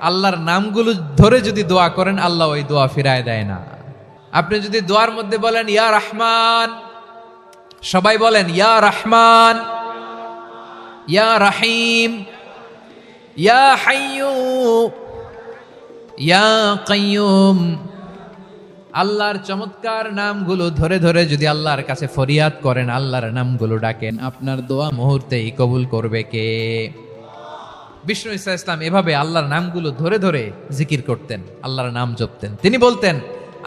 আল্লাহর নামগুলো ধরে যদি দোয়া করেন আল্লাহ ওই দোয়া ফিরায় দেয় না। আপনি যদি দোয়ার মধ্যে বলেন ইয়া রহমান, সবাই বলেন ইয়া রহমান, ইয়া রহিম, ইয়া হাইয়্যু, ইয়া কাইয়্যুম, আল্লাহর চমৎকার নামগুলো ধরে ধরে যদি আল্লাহর কাছে ফরিয়াদ করেন, আল্লাহর নামগুলো ডাকেন, আপনার দোয়া মুহূর্তেই কবুল করবে কে? বিষ্ণু ঈসা ইসলাম এভাবে আল্লাহর নামগুলো ধরে ধরে জিকির করতেন, আল্লাহর নাম জপতেন। তিনি বলতেন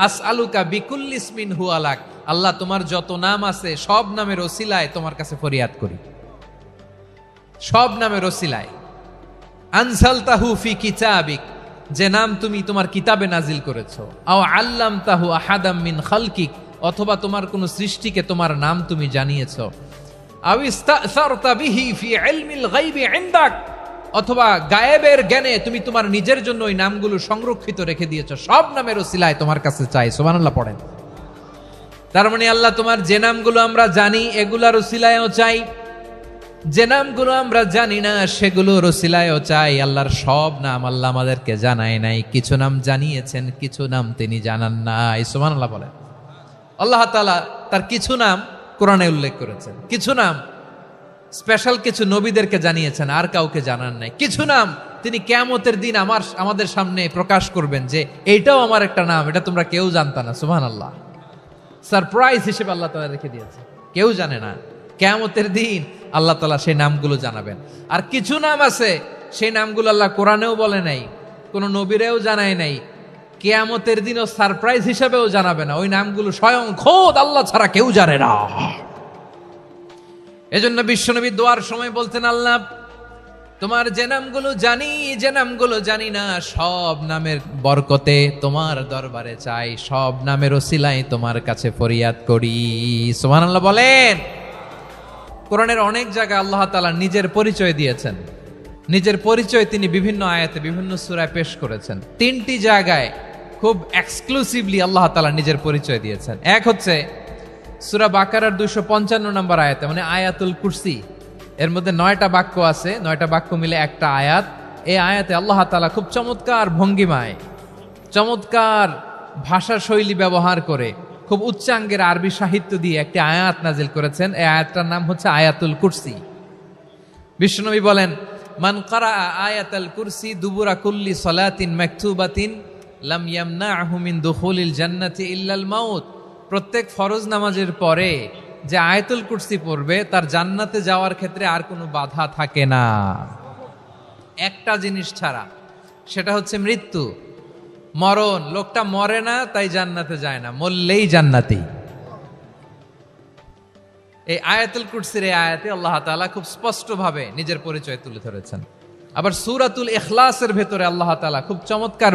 আসআলুকা বিকুল্লি ইসমিন হুয়া লাক, আল্লাহ তোমার যত নাম আছে সব নামের ওসিলায় তোমার কাছে ফরিয়াদ করি, সব নামের ওসিলায়। আনজালতাহু ফি কিতাবিক, যে নাম তুমি তোমার কিতাবে নাজিল করেছো। আও আল্লামতাহু আহাদাম মিন খালকিক, অথবা তোমার কোন সৃষ্টিকে তোমার নাম তুমি জানিয়েছো। আও ইস্তাসারতা বিহি ফি ইলমিল গায়বি ইনদাক, অথবা গায়েবের জ্ঞানে তুমি তোমার নিজের জন্য ওই নামগুলো সংরক্ষিত রেখে দিয়েছো। সব নামের ওসিলায় তোমার কাছে চাই। সুবহানাল্লাহ পড়েন। তার মানে আল্লাহ তোমার যে নামগুলো আমরা জানি এগুলার ওসিলায়ও চাই, যে নামগুলো আমরা জানি না সেগুলোর ওসিলায়ও চাই। আল্লাহর সব নাম আল্লাহ আমাদেরকে জানায় নাই, কিছু নাম জানিয়েছেন, কিছু নাম তিনি জানান নাই। সুবহানাল্লাহ বলেন। আল্লাহ তাআলা তার কিছু নাম কোরআনে উল্লেখ করেছেন, কিছু নাম স্পেশাল কিছু নবীদেরকে জানিয়েছেন, আর কাউকে জানান নাই। কিছু নাম তিনি কিয়ামতের দিন আমাদের সামনে প্রকাশ করবেন যে এইটাও আমার একটা নাম, এটা তোমরা কেউ জানতা না। সুবহানাল্লাহ, সারপ্রাইজ হিসেবে আল্লাহ তাআলা রেখে দিয়েছে, কেউ জানে না। কিয়ামতের দিন আল্লাহ তাআলা সেই নামগুলো জানাবেন। আর কিছু নাম আছে সেই নামগুলো আল্লাহ কোরআনেও বলে নাই, কোন নবীরেও জানায় নাই, কিয়ামতের দিনও সারপ্রাইজ হিসেবেও জানাবে না। ওই নামগুলো স্বয়ং খোদ আল্লাহ ছাড়া কেউ জানে না। এজন্য বিশ্বনবী দোয়ার সময় বলতেন, আল্লাহ তোমার যে নামগুলো জানি, যে নামগুলো জানি না, সব নামের বরকতে তোমার দরবারে চাই, সব নামের ওসিলায় তোমার কাছে ফরিয়াদ করি। সুবহানাল্লাহ বলেন। কোরআনের অনেক জায়গায় আল্লাহ তাআলা নিজের পরিচয় দিয়েছেন, নিজের পরিচয় তিনি বিভিন্ন আয়াতে বিভিন্ন সূরায় পেশ করেছেন। তিনটি জায়গায় খুব এক্সক্লুসিভলি আল্লাহ তাআলা নিজের পরিচয় দিয়েছেন। এক হচ্ছে সূরা বাকারার 255 নম্বর আয়াতে, মানে আয়াতুল কুরসি, এর মধ্যে 9টা বাক্য আছে, 9টা বাক্য মিলে একটা আয়াত। এই আয়াতে আল্লাহ তাআলা খুব চমৎকার ভঙ্গিমায়, চমৎকার ভাষা শৈলী ব্যবহার করে, খুব উচ্চাঙ্গের আরবি সাহিত্য দিয়ে একটি আয়াত নাজিল করেছেন। এই আয়াতটার নাম হচ্ছে আয়াতুল কুরসি। বিশ্বনবী বলেন, মান কারা আয়াতুল কুরসি দুবুরা কুল্লি সালাতিন মাকতুবাতিন লাম ইয়ামনাহু মিন দুখুলিল জান্নাতি ইল্লাল মাউত, প্রত্যেক ফরজ নামাজের পরে যে আয়াতুল কুরসি পড়বে তার জান্নাতে যাওয়ার ক্ষেত্রে আর কোনো বাধা থাকে না, একটা জিনিস ছাড়া, সেটা হচ্ছে মৃত্যু, মরণ। লোকটা মরে না তাই জান্নাতে যায় না, মরলেই জান্নাতি। এই আয়াতুল কুরসির এই আয়াতে আল্লাহ তাআলা খুব স্পষ্টভাবে নিজের পরিচয় তুলে ধরেছেন। আবার সূরাতুল ইখলাসের ভেতরে আল্লাহ তাআলা খুব চমৎকার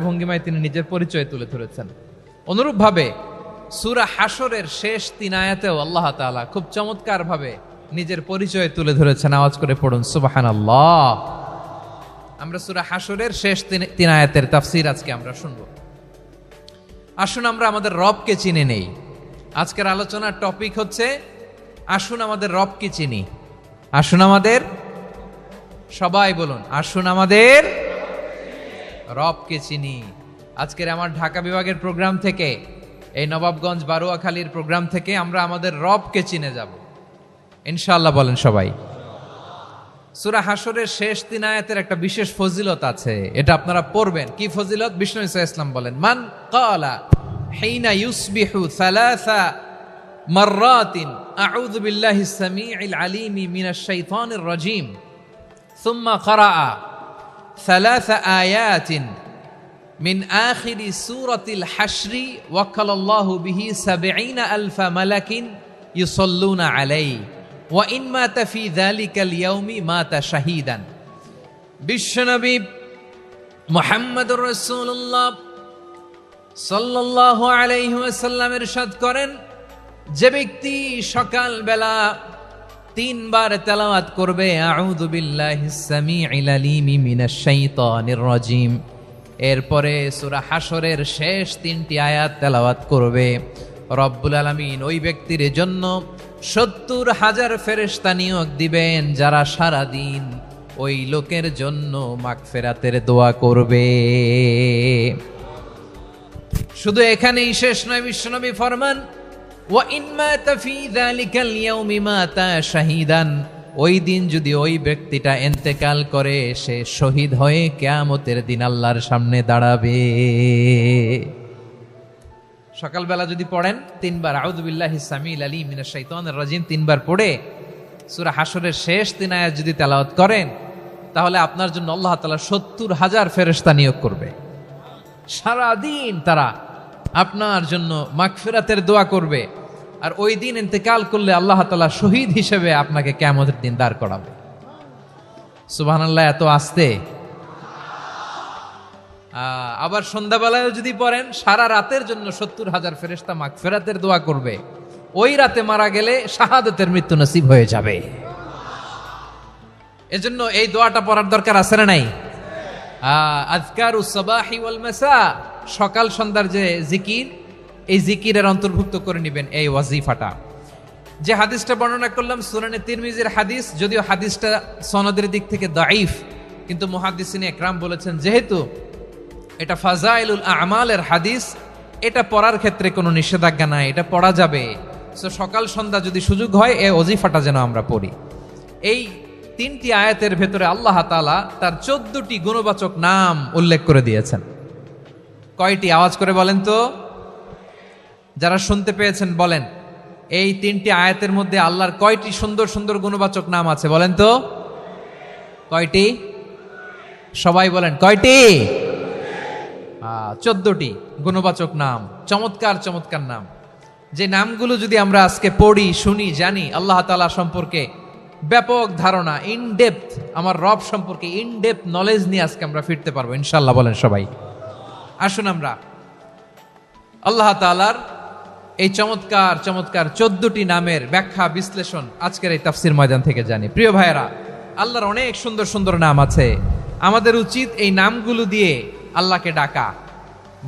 ভঙ্গিমায় তিনি নিজের পরিচয় তুলে ধরেছেন। অনুরূপভাবে সূরা হাশরের শেষ 3 আয়াতেও আল্লাহ তাআলা খুব চমৎকার ভাবে নিজের পরিচয় তুলে ধরেছেন। আওয়াজ করে পড়ুন সুবহানাল্লাহ। আমরা সূরা হাশরের শেষ 3 আয়াতের তাফসীর আজকে আমরা শুনব। আসুন আমরা আমাদের রবকে চিনে নেই। আজকের আলোচনার টপিক হচ্ছে আসুন আমাদের রবকে চিনি। আসুন আমাদের, সবাই বলুন, আসুন আমাদের রবকে চিনি। আজকের আমার ঢাকা বিভাগের প্রোগ্রাম থেকে, এই নবাবগঞ্জ বারুয়াখালীর প্রোগ্রাম থেকে আমরা আমাদের রবকে চিনে যাব ইনশাআল্লাহ। বলেন সবাই। সূরা হাশরের শেষ 3 আয়াতের একটা বিশেষ ফজিলত আছে, এটা আপনারা পড়বেন। কি ফজিলত? বিষ্ণু ঈসা ইসলাম বলেন, মান ক্বালা হিনা ইউসবিহু সালাসা মাররাতিন আউযু বিল্লাহিস সামিউল আলিম মিনাশ শাইতানির রাজীম সুম্মা ক্বারাআ সালাসা আয়াতিন মিন আখিরি সূরাতিল হাশরি ওয়াক্কালাল্লাহু বিহি ৭০,০০০ মালাকিন ইউসাল্লুনা আলাইহি ওয়া ইন মাতা ফি যালিকাল ইয়াউমি মাতা শাহীদান। বিশ্বনবী মুহাম্মদুর রাসূলুল্লাহ সাল্লাল্লাহু আলাইহি ওয়াসাল্লাম ইরশাদ করেন, যে ব্যক্তি সকাল বেলা 3 বার তেলাওয়াত করবে আউযু বিল্লাহিস সামিউল আলিম মিনাশ শাইতানির রাজীম, এরপরে সূরা হাশরের শেষ 3টি আয়াত তেলাওয়াত করবে, রব্বুল আলামিন ওই ব্যক্তির জন্য ৭০,০০০ ফেরেশতা নিয়োগ দিবেন, যারা সারা দিন ওই লোকের জন্য মাগফিরাতের দোয়া করবে। শুধু এখানেই শেষ নয়, বিশ্বনবী ফরমান ওয়া ইন মাতা ফি যালিকাল ইয়াউমি মাতা শাহীদান, ওই দিন যদি ওই ব্যক্তিটা ইন্তেকাল করে সে শহীদ হয়ে কিয়ামতের দিন আল্লাহর সামনে দাঁড়াবে। সকালবেলা যদি পড়েন 3 বার আউযু বিল্লাহি সামিল আলিম মিনাশ শাইতানির রাজিম 3 বার পড়ে সূরা হাশরের শেষ 3 আয়াত যদি তেলাওয়াত করেন, তাহলে আপনার জন্য আল্লাহ তাআলা 70,000 ফেরেশতা নিয়োগ করবে। সারা দিন তারা আপনার জন্য মাগফিরাতের দোয়া করবে। আর ওই দিন ইন্তেকাল করলে আল্লাহ তাআলা শহীদ হিসেবে আপনাকে কিয়ামতের দিন দাঁড় করাবে। সুবহানাল্লাহ, এত আস্তে। আবার সন্ধ্যাবেলায় যদি পড়েন, সারা রাতের জন্য 70,000 ফেরেশতা মাগফিরাতের দোয়া করবে। ওই রাতে মারা গেলে শাহাদাতের মৃত্যু নসিব হয়ে যাবে। এজন্য এই দোয়াটা পড়ার দরকার আছে না নাই? আযকারুস সাবাহি ওয়াল মাসা, সকাল সন্ধ্যার যে জিকির, এই জিকিরের অন্তর্ভুক্ত করে নেবেন এই ওয়াজিফাটা। যে হাদিসটা বর্ণনা করলাম সুনানে তিরমিজির হাদিস, যদিও হাদিসটা সনদের দিক থেকে দাঈফ, কিন্তু মুহাদ্দিসিনে একরাম বলেছেন যেহেতু এটা ফাজাইলুল আমালের হাদিস, এটা পড়ার ক্ষেত্রে কোনো নিষেধাজ্ঞা নাই, এটা পড়া যাবে। সো সকাল সন্ধ্যা যদি সুযোগ হয় এই ওয়াজিফাটা যেন আমরা পড়ি। এই 3টি আয়াতের ভেতরে আল্লাহ তাআলা তার 14টি গুণবাচক নাম উল্লেখ করে দিয়েছেন। কয়টি? আওয়াজ করে বলেন তো, যারা শুনতে পেয়েছেন বলেন। এই 3টি আয়াতের মধ্যে আল্লাহর কয়টি সুন্দর সুন্দর গুণবাচক নাম আছে বলেন তো? কয়টি? সবাই বলেন কয়টি? 14টি গুণবাচক নাম, চমৎকার চমৎকার নাম। যে নামগুলো যদি আমরা আজকে পড়ি, শুনি, জানি, আল্লাহ তাআলা সম্পর্কে ব্যাপক ধারণা, ইনডেপথ, আমার রব সম্পর্কে ইনডেপথ নলেজ নিয়ে আজকে আমরা ফিরতে পারবো ইনশাআল্লাহ। বলেন সবাই। আসুন আমরা আল্লাহ তাআলার এই চমৎকার চমৎকার 14টি নামের ব্যাখ্যা বিশ্লেষণ আজকের এই তাফসীর ময়দান থেকে জানি। প্রিয় ভাইয়েরা, আল্লাহর অনেক সুন্দর সুন্দর নাম আছে। আমাদের উচিত এই নামগুলো দিয়ে আল্লাহকে ডাকা।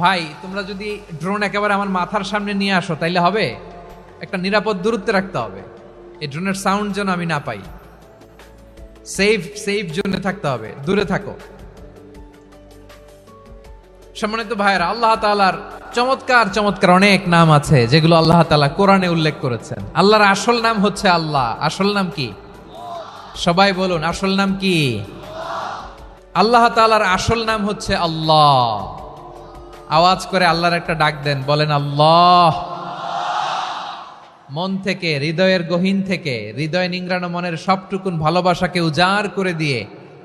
ভাই, তোমরা যদি ড্রোন একেবারে আমার মাথার সামনে নিয়ে আসো তাইলে হবে? একটা নিরাপদ দূরত্বে রাখতে হবে, এই ড্রোনের সাউন্ড যেন আমি না পাই। সেফ জোনে থাকতে হবে, দূরে থাকো। সম্মানিত ভাইয়েরা, আল্লাহ তাআলার চমৎকার চমৎকার অনেক নাম আছে যেগুলো আল্লাহ তাআলা কোরআনে উল্লেখ করেছেন। আল্লাহর আসল নাম হচ্ছে আল্লাহ। আসল নাম কি? সবাই বলুন, আসল নাম কি? আল্লাহ তাআলার আসল নাম হচ্ছে আল্লাহ। আওয়াজ করে আল্লাহর একটা ডাক দেন, বলেন আল্লাহ। মন থেকে, হৃদয়ের গহীন থেকে, হৃদয় নিংড়ানো মনের সবটুকুন ভালোবাসাকে উজাড় করে দিয়ে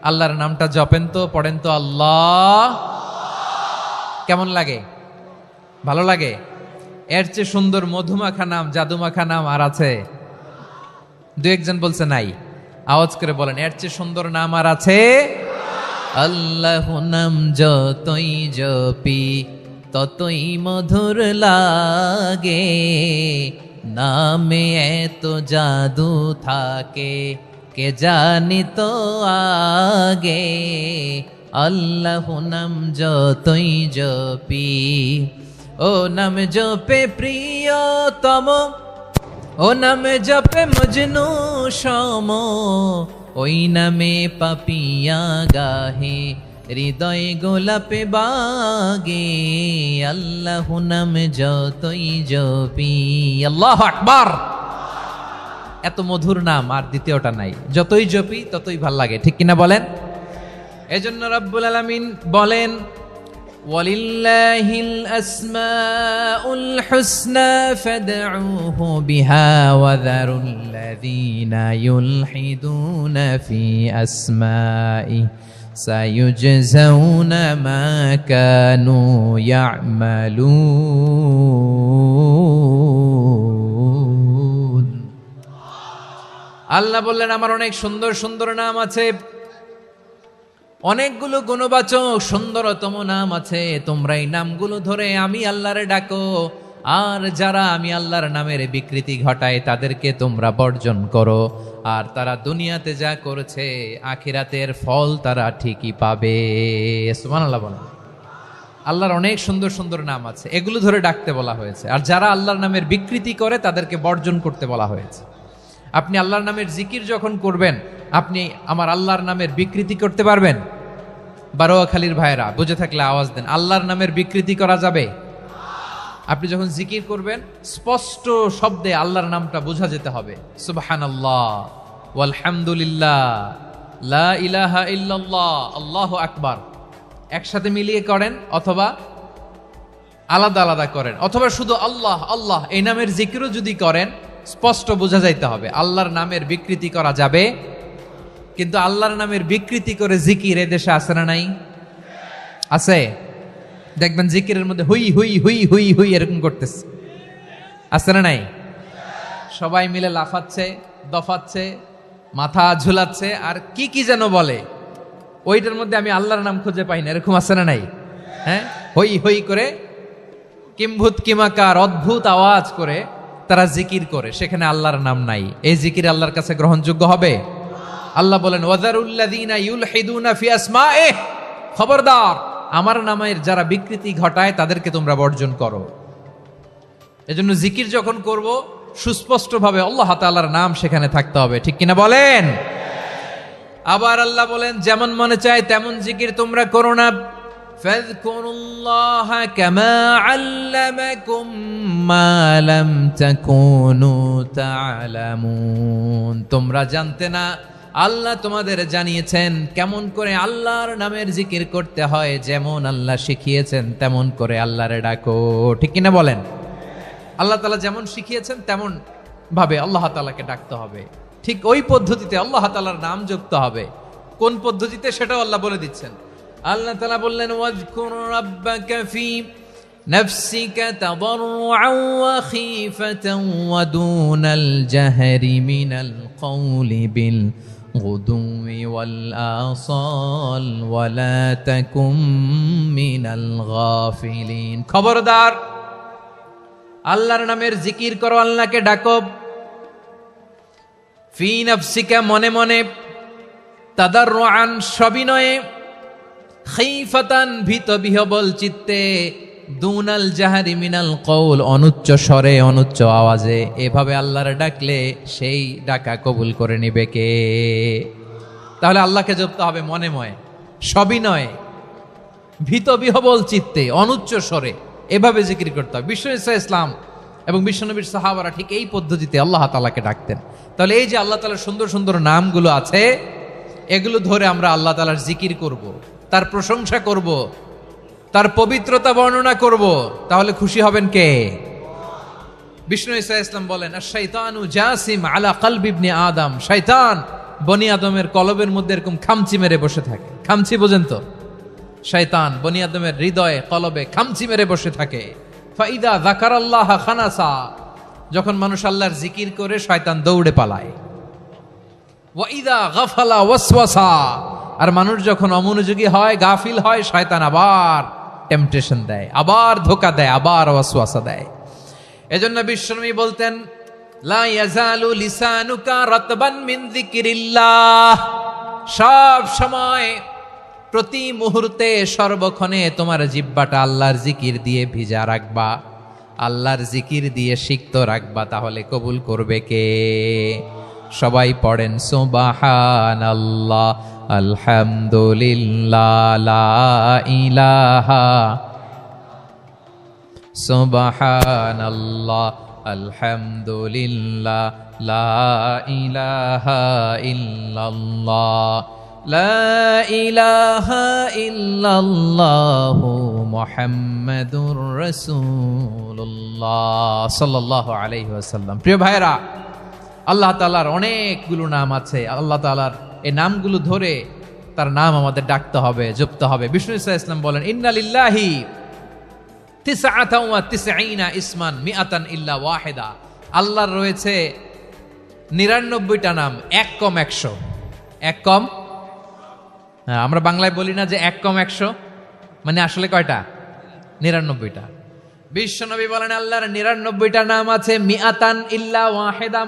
আল্লাহর নামটা জপেন তো, পড়েন তো আল্লাহ। কেমন লাগে? ভালো লাগে? এর চেয়ে সুন্দর মধুমাখা নাম, জাদুমাখা নাম আর আছে? দু একজন বলছে নাই। আওয়াজ করে বলেন, এর চেয়ে সুন্দর নাম আর আছে? আল্লাহ নাম যতই জপি ততই মধুর লাগে, নামে এত জাদু থাকে কে জানি তো আগে। আল্লাহ নাম যতই জপি, ও নাম জপে প্রিয়তম, ও নাম জপে মজনু সম, ওই নামে পাপিয়া গাহে হৃদয় গোলাপে বাগে। আল্লাহ নাম যতই জপি। আল্লাহু আকবার। এত মধুর নাম আর দ্বিতীয়টা নাই। যতই জপি ততই ভাল লাগে, ঠিক কিনা বলেন? এজন্য রব্বুল আলামিন বলেন, ওয়ালিল্লাহিল আসমাউল হুসনা ফাদউহু বিহা ওয়া যারুল্লাযীনা ইউলহিদুনা ফি আসমাই সায়ুজজাউনা মা কানু ইয়ামালুন। আল্লাহ বললেন, আমার অনেক সুন্দর সুন্দর নাম আছে, অনেকগুলো গুণবাচক সুন্দরতম নাম আছে। তোমরা এই নামগুলো ধরে আমি আল্লাহরে ডাকো, আর যারা আমি আল্লাহর নামের বিকৃতি ঘটায় তাদেরকে তোমরা বর্জন করো। আর তারা দুনিয়াতে যা করেছে আখিরাতের ফল তারা ঠিকই পাবে। সুবহানাল্লাহ বলেন। আল্লাহর অনেক সুন্দর সুন্দর নাম আছে, এগুলো ধরে ডাকতে বলা হয়েছে। আর যারা আল্লাহর নামের বিকৃতি করে তাদেরকে বর্জন করতে বলা হয়েছে। আপনি আল্লাহর নামের জিকির যখন করবেন, আপনি আমার আল্লাহর নামের বিকৃতি করতে পারবেন? বারোয়াখালীর ভাইয়েরা বুঝে থাকলে আওয়াজ দেন, আল্লাহর নামের বিকৃতি করা যাবে? আপনি যখন জিকির করবেন স্পষ্ট শব্দে আল্লাহর নামটা বোঝা যেতে হবে। সুবহানাল্লাহ, ওয়ালহামদুলিল্লাহ, লা ইলাহা ইল্লাল্লাহ, আল্লাহু আকবার একসাথে মিলিয়ে করেন, অথবা আলাদা আলাদা করেন, অথবা শুধু আল্লাহ আল্লাহ এই নামের জিকিরও যদি করেন স্পষ্ট বোঝা যাইতে হবে। আল্লাহর নামের বিকৃতি করা যাবে? কিন্তু আল্লাহর নামের বিকৃতি করে জিকির এদেশে আছে না নাই? আছে। দেখবেন জিকিরের মধ্যে হুই হুই হুই হুই হুই এরকম করতেছে, আছে না নাই? সবাই মিলে লাফাচ্ছে, দফাচ্ছে, মাথা ঝুলাচ্ছে, আর কি কি যেন বলে, ওইটার মধ্যে আমি আল্লাহর নাম খুঁজে পাই না, এরকম আছে না নাই? হ্যাঁ, হই হই করে কিম্ভূত কিমাকার অদ্ভুত আওয়াজ করে তারা জিকির করে, সেখানে আল্লাহর নাম নাই। এই জিকির আল্লাহর কাছে গ্রহণযোগ্য হবে? আল্লাহ বলেন ওয়াযারুল্লাযীনা ইউলহিদুনা ফি আসমাইহি, খবরদার আমার নামের যারা বিকৃতি ঘটায় তাদেরকে তোমরা বর্জন করো। এজন্য জিকির যখন করব সুস্পষ্টভাবে আল্লাহ তাআলার নাম সেখানে থাকতে হবে, ঠিক কিনা বলেন? আবার আল্লাহ বলেন যেমন মনে চায় তেমন জিকির তোমরা করো না। ফাযকুরুল্লাহা কামা আল্লামাকুম মা লাম তাকুনু তা'লামুন, তোমরা জানতে না, আল্লাহ তোমাদের জানিয়েছেন কেমন করে আল্লাহর নামের জিকির করতে হয়, যেমন আল্লাহ শিখিয়েছেন তেমন করে আল্লাহরে ডাকো, ঠিক কিনা বলেন? আল্লাহ তাআলা যেমন শিখিয়েছেন তেমন ভাবে আল্লাহ তাআলাকে ডাকতে হবে, ঠিক ওই পদ্ধতিতে আল্লাহ তাআলার নাম যুক্ত হবে। কোন পদ্ধতিতে সেটাও আল্লাহ বলে দিচ্ছেন। আল্লাহ তাআলা বললেন ওয়াজকুর রাব্বাকা ফি নাফসিকা তাদাররুআন ওয়া খীফাতান ওয়া দুনাল জাহরি মিনাল কওলি বিল গুদুওয়ি ওয়াল আসাল ওয়া লা তাকুম মিনাল গাফিলিন, খবরদার আল্লাহর নামের জিকির করো, আল্লাহকে ডাকো। ফি নাফসিকা মনে মনে, তাদাররুআন সবিনয়ে, খীফাতান ভীত বিহবল চিত্তে, দুনাল জাহারি মিনাল কওল অনুচ্চ স্বরে অনুচ্চ আওয়াজে। এভাবে আল্লাহর ডাকলে সেই ডাকা কবুল করে নিবে কে? তাহলে আল্লাহকে জপতে হবে মনে মনে, সবিনয়ে, ভীত বিহবল চিত্তে, অনুচ্চ স্বরে, এভাবে জিকির করতে হবে। বিশ্ব ইসলাম এবং বিশ্বনবীর সাহাবারা ঠিক এই পদ্ধতিতে আল্লাহ তাআলাকে ডাকতেন। তাহলে এই যে আল্লাহ তাআলার সুন্দর সুন্দর নামগুলো আছে, এগুলো ধরে আমরা আল্লাহ তাআলার জিকির করব, তার প্রশংসা করব, তার পবিত্রতা বর্ণনা করব, তাহলে খুশি হবেন কে? বিষ্ণু ঈসা ইসলাম বলেন আশ-শাইতানু জাসিম আলা কলবি ইবনে আদম, শয়তান বনি আদমের কলবের মধ্যে এরকম খামচি মেরে বসে থাকে। খামচি বোঝেন তো? শয়তান বনি আদমের হৃদয়ে কলবে খামচি মেরে বসে থাকে। ফাইদা যাকারাল্লাহ খানাসা, যখন মানুষ আল্লাহর জিকির করে শয়তান দৌড়ে পালায়। ওয়াইদা গাফালা ওয়াসওয়াসা, আর মানুষ যখন অমনোযোগী হয়, গাফিল হয়, শয়তান আবার টেম্পটেশন দেয়, আবার ধোঁকা দেয়, আবার ওয়াসওয়াসা দেয়। এজন্য বিশ্বনবী বলতেন লা ইয়াজালু লিসানুকা রাতবান মিন যিকরিল্লাহ, সব সময় প্রতি মুহূর্তে সর্বক্ষণে তোমার জিহ্বাটা আল্লাহর জিকির দিয়ে ভিজা রাখবা, আল্লাহর জিকির দিয়ে সিক্ত রাখবা, তাহলে কবুল করবে কে? সবাই পড়েন সুবহানাল্লাহ, আলহামদুলিল্লাহ, লা ইলাহা, সুবহানাল্লাহ, আলহামদুলিল্লাহ, লা ইলাহা ইল্লাল্লাহ, লা ইলাহা ইল্লাল্লাহু মুহাম্মাদুর রাসূলুল্লাহ সাল্লাল্লাহু আলাইহি ওয়াসাল্লাম। প্রিয় ভাইরা, আল্লাহ তাআলার অনেকগুলো নাম আছে। আল্লাহ তাআলার এই নামগুলো ধরে তার নাম আমাদের ডাকতে হবে, জপতে হবে। বিষ্ণু ইসলাম বলেন ইন্না লিল্লাহি তিসআতান ওয়া তিসঈনা ইসমান মিআতান ইল্লা ওয়াহিদা, আল্লাহর রয়েছে 99টা নাম, এক কম 100। এক কম, আমরা বাংলায় বলি না যে এক কম 100, মানে আসলে কয়টা? 99টা। বিশ্বনবী বলেন আল্লাহর 99টা নাম আছে, মিআতান ইল্লা ওয়াহিদা,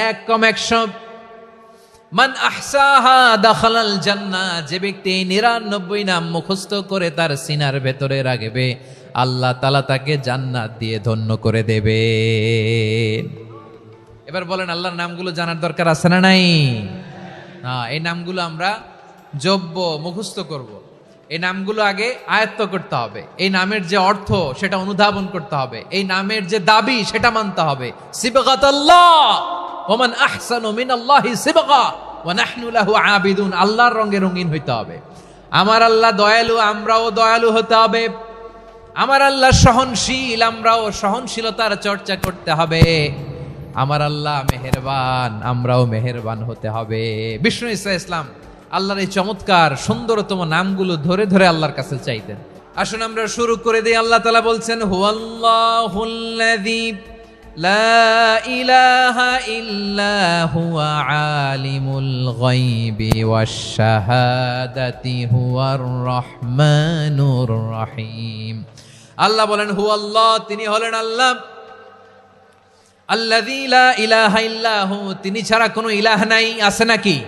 এক কম 100। মান আহসাহা দাখালাল জান্নাহ, যে ব্যক্তি 99 নাম মুখস্থ করে তার সিনার ভেতরে রাখবে, আল্লাহ তাআলা তাকে জান্নাত দিয়ে ধন্য করে দেবে। এবার বলেন আল্লাহর নামগুলো জানার দরকার আছে না নাই? এই নামগুলো আমরা জব্য মুখস্থ করব। এই নামগুলো আগে আয়ত্ত করতে হবে। এই নামের যে অর্থ সেটা অনুধাবন করতে হবে। এই নামের যে দাবি সেটা মানতে হবে। সিবগাতাল্লাহ ওয়া মান আহসানু মিনাল্লাহি সিবগা ওয়া নাহনু লাহু আবিদুন। আল্লাহর রঙে রঙিন হইতে হবে। আমার আল্লাহ দয়ালু, আমরাও দয়ালু হতে হবে। আমার আল্লাহ সহনশীল, আমরাও সহনশীলতার চর্চা করতে হবে। আমার আল্লাহ মেহেরবান, আমরাও মেহেরবান হতে হবে। বিষ্ণু ঈসা ইসলাম আল্লাহর এই চমৎকার সুন্দরতম নামগুলো ধরে ধরে আল্লাহর কাছে চাইতেন। আসুন আমরা শুরু করে দিই। আল্লাহ তাআলা বলছেন, হুয়াল্লাহুল্লাযী লা ইলাহা ইল্লা হুয়া আলিমুল গায়বি ওয়াশ শাহাদাতি হুয়ার রহমানুর রহিম। আল্লাহ বলেন হুয়াল্লাহ, তিনি হলেন আল্লাহ। আল্লাযী লা ইলাহা ইল্লাহু, তিনি ছাড়া কোনো ইলাহ নাই। আছে নাকি?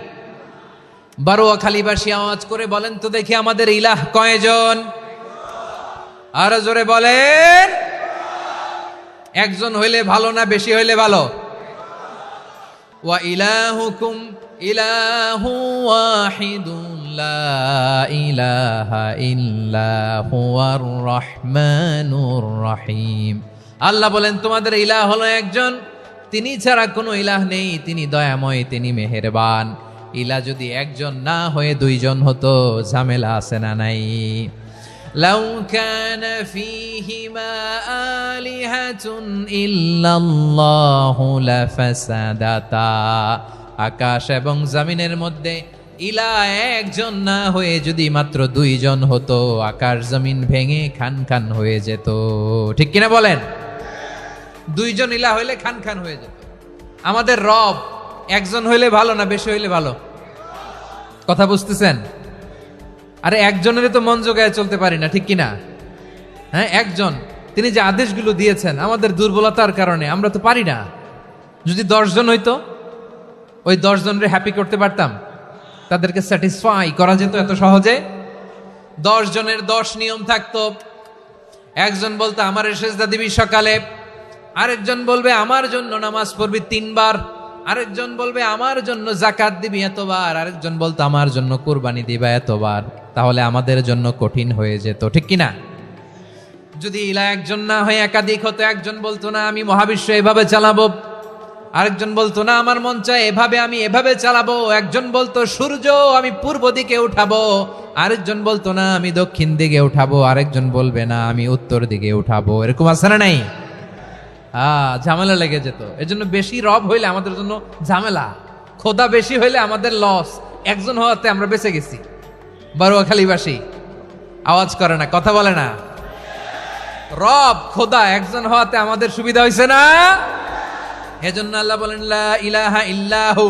বারোয়াখালীবাসী আওয়াজ করে বলেন তো দেখি, আমাদের ইলাহ কয়জন? আরো জোরে বলেন। একজন হইলে ভালো না বেশি হইলে ভালো? ওয়া ইলাহুকুম ইলাহু ওয়াহিদুন লা ইলাহা ইল্লা হুয়ার রহমানুর রহিম। আল্লাহ বলেন তোমাদের ইলাহ হলো একজন, তিনি ছাড়া কোনো ইলাহ নেই, তিনি দয়াময়, তিনি মেহেরবান। ইলাহ যদি একজন না হয়ে দুইজন হতো, ঝামেলা আছে না নাই? লাউ কানা ফীহিমা আলিহাতুন ইল্লাল্লাহু লাফাসাদাতা। আকাশ এবং জমিনের মধ্যে ইলাহ একজন না হয়ে যদি মাত্র দুইজন হতো, আকাশ জমিন ভেঙে খান খান হয়ে যেত। ঠিক কিনা বলেন? দুইজন ইলাহ হইলে খান খান হয়ে যেত। আমাদের রব একজন হইলে ভালো না বেশি হইলে ভালো? কথা বুঝতেছেন? আরে একজনের তো মন জোগায় চলতে পারি না, ঠিক কিনা? হ্যাঁ, একজন, তিনি যে আদেশগুলো দিয়েছেন আমাদের দুর্বলতার কারণে আমরা তো পারি না। যদি 10 জন হইতো, ওই 10 জনের হ্যাপি করতে পারতাম, তাদেরকে স্যাটিসফাই করা যেত এত সহজে। 10 জনের 10 নিয়ম থাকতো। একজন বলতো আমার সেজদা দিবি সকালে, আরেকজন বলবে আমার জন্য নামাজ পড়বি 3 বার, আরেকজন বলবে আমার জন্য যাকাত দিবি এতবার, আরেকজন বলতো আমার জন্য কুরবানি দিবা এতবার। তাহলে আমাদের জন্য কঠিন হয়ে যেত, ঠিক কিনা? যদি ইলাহ একজন না হয়ে একাধিক হতো, একজন বলতো না আমি মহাবিশ্ব এভাবে চালাবো, আরেকজন বলতো না আমার মন চায় এভাবে, আমি এভাবে চালাবো, একজন বলতো সূর্য আমি পূর্ব দিকে উঠাবো, আরেকজন বলতো না আমি দক্ষিণ দিকে উঠাবো, আরেকজন বলবে না আমি উত্তর দিকে উঠাবো। এরকম আছে না নাই? ঝামেলা লেগে যেত। এজন্য বেশি রব হইলে আমাদের জন্য ঝামেলা, খোদা বেশি হইলে আমাদের লস। একজন হওয়াতে আমরা বেঁচে গেছি। বারোয়াখালীবাসী আওয়াজ করে না, কথা বলে না। রব খোদা একজন হওয়াতে আমাদের সুবিধা হয়েছে না? এজন্য আল্লাহ বলেন লা ইলাহা ইল্লাহু,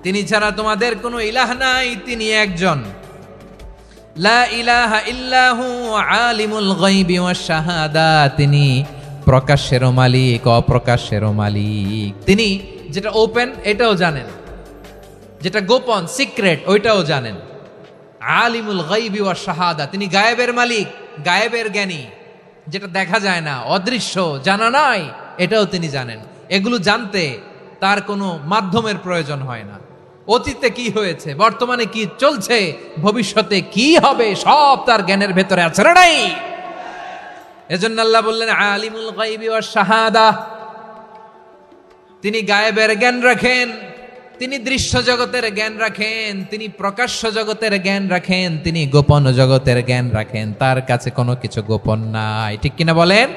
তিনি ছাড়া তোমাদের কোনো ইলাহ নাই, তিনি একজন। লা ইলাহা ইল্লাহু আলিমুল গায়বি ওয়াশ শাহাদা, তিনি প্রকাশ্যেরও মালিক অপ্রকাশ্যেরও মালিক। তিনি যেটা ওপেন এটাও জানেন, যেটা গোপন সিক্রেট ওইটাও জানেন। আলিমুল গায়বি ওয়াশ শাহাদা, তিনি গায়েবের মালিক, গায়েবের জ্ঞানী, যেটা দেখা যায় না, অদৃশ্য, জানা নাই, এটাও তিনি জানেন। এগুলো জানতে তার কোনো মাধ্যমের প্রয়োজন হয় না। অতীতে কি হয়েছে, বর্তমানে কি চলছে, ভবিষ্যতে কি হবে, সব তার জ্ঞানের ভেতরে আছে না নাই? এজন্য আল্লাহ বললেন আলিমুল গায়বি ওয়াশ শাহাদা, তিনি গায়েবের জ্ঞান রাখেন, তিনি দৃশ্য জগতের জ্ঞান রাখেন, তিনি প্রকাশ্য জগতের জ্ঞান রাখেন, তিনি গোপন জগতের জ্ঞান রাখেন। তার কাছে কোনো কিছু গোপন নাই, ঠিক কিনা বলেন?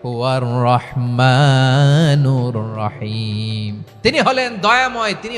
হুয়ার রহমানুর রহিম, তিনি হলেন দয়াময়, তিনি